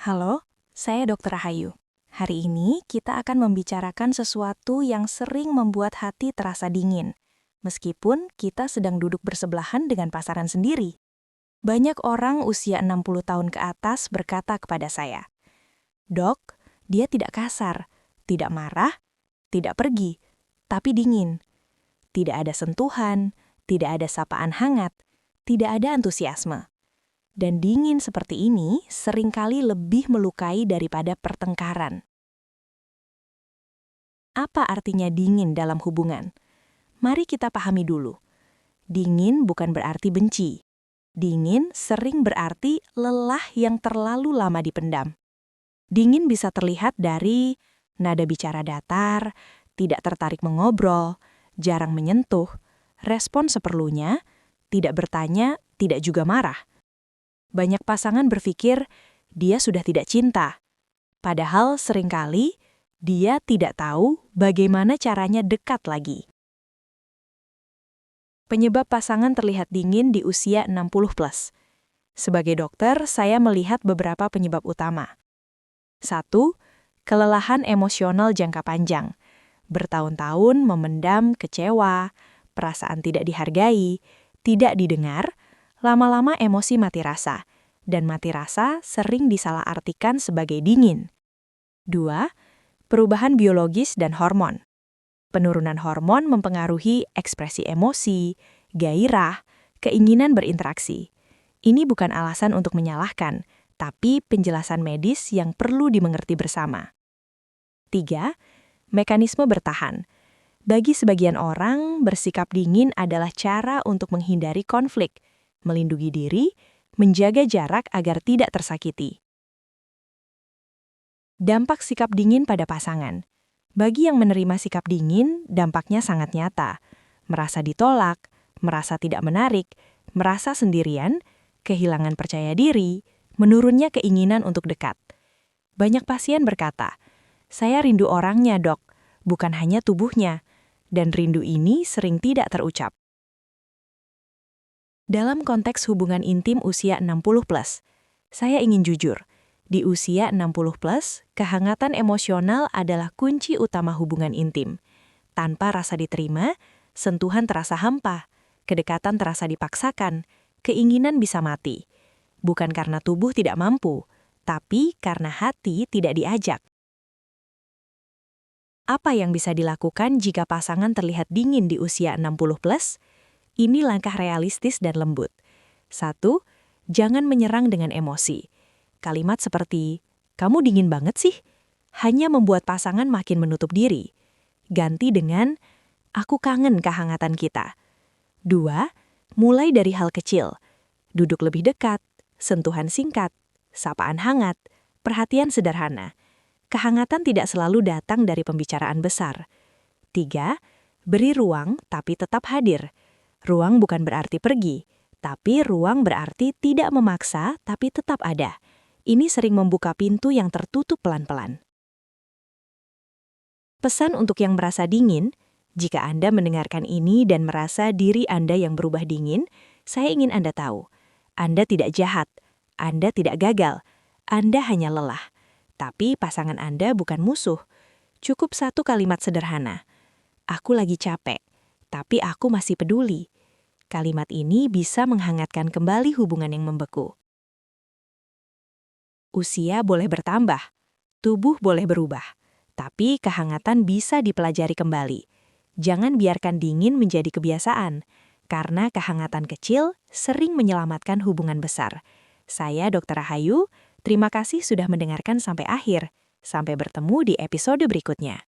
Halo, saya Dr. Rahayu. Hari ini kita akan membicarakan sesuatu yang sering membuat hati terasa dingin, meskipun kita sedang duduk bersebelahan dengan pasaran sendiri. Banyak orang usia 60 tahun ke atas berkata kepada saya, "Dok, dia tidak kasar, tidak marah, tidak pergi, tapi dingin. Tidak ada sentuhan, tidak ada sapaan hangat, tidak ada antusiasme." Dan dingin seperti ini seringkali lebih melukai daripada pertengkaran. Apa artinya dingin dalam hubungan? Mari kita pahami dulu. Dingin bukan berarti benci. Dingin sering berarti lelah yang terlalu lama dipendam. Dingin bisa terlihat dari nada bicara datar, tidak tertarik mengobrol, jarang menyentuh, respon seperlunya, tidak bertanya, tidak juga marah. Banyak pasangan berpikir dia sudah tidak cinta. Padahal seringkali dia tidak tahu bagaimana caranya dekat lagi. Penyebab pasangan terlihat dingin di usia 60 plus. Sebagai dokter, saya melihat beberapa penyebab utama. 1. Kelelahan emosional jangka panjang. Bertahun-tahun memendam kecewa, perasaan tidak dihargai, tidak didengar, lama-lama emosi mati rasa, dan mati rasa sering disalahartikan sebagai dingin. 2. Perubahan biologis dan hormon. Penurunan hormon mempengaruhi ekspresi emosi, gairah, keinginan berinteraksi. Ini bukan alasan untuk menyalahkan, tapi penjelasan medis yang perlu dimengerti bersama. 3. Mekanisme bertahan. Bagi sebagian orang, bersikap dingin adalah cara untuk menghindari konflik, melindungi diri, menjaga jarak agar tidak tersakiti. Dampak sikap dingin pada pasangan. Bagi yang menerima sikap dingin, dampaknya sangat nyata. Merasa ditolak, merasa tidak menarik, merasa sendirian, kehilangan percaya diri, menurunnya keinginan untuk dekat. Banyak pasien berkata, "Saya rindu orangnya, dok, bukan hanya tubuhnya." Dan rindu ini sering tidak terucap. Dalam konteks hubungan intim usia 60 plus, saya ingin jujur, di usia 60 plus, kehangatan emosional adalah kunci utama hubungan intim. Tanpa rasa diterima, sentuhan terasa hampa, kedekatan terasa dipaksakan, keinginan bisa mati. Bukan karena tubuh tidak mampu, tapi karena hati tidak diajak. Apa yang bisa dilakukan jika pasangan terlihat dingin di usia 60 plus? Ini langkah realistis dan lembut. 1. Jangan menyerang dengan emosi. Kalimat seperti, "Kamu dingin banget sih," hanya membuat pasangan makin menutup diri. Ganti dengan, "Aku kangen kehangatan kita." 2. Mulai dari hal kecil. Duduk lebih dekat, sentuhan singkat, sapaan hangat, perhatian sederhana. Kehangatan tidak selalu datang dari pembicaraan besar. 3. Beri ruang tapi tetap hadir. Ruang bukan berarti pergi, tapi ruang berarti tidak memaksa tapi tetap ada. Ini sering membuka pintu yang tertutup pelan-pelan. Pesan untuk yang merasa dingin, jika Anda mendengarkan ini dan merasa diri Anda yang berubah dingin, saya ingin Anda tahu, Anda tidak jahat, Anda tidak gagal, Anda hanya lelah. Tapi pasangan Anda bukan musuh. Cukup satu kalimat sederhana, "Aku lagi capek, tapi aku masih peduli." Kalimat ini bisa menghangatkan kembali hubungan yang membeku. Usia boleh bertambah, tubuh boleh berubah, tapi kehangatan bisa dipelajari kembali. Jangan biarkan dingin menjadi kebiasaan, karena kehangatan kecil sering menyelamatkan hubungan besar. Saya Dr. Rahayu, terima kasih sudah mendengarkan sampai akhir. Sampai bertemu di episode berikutnya.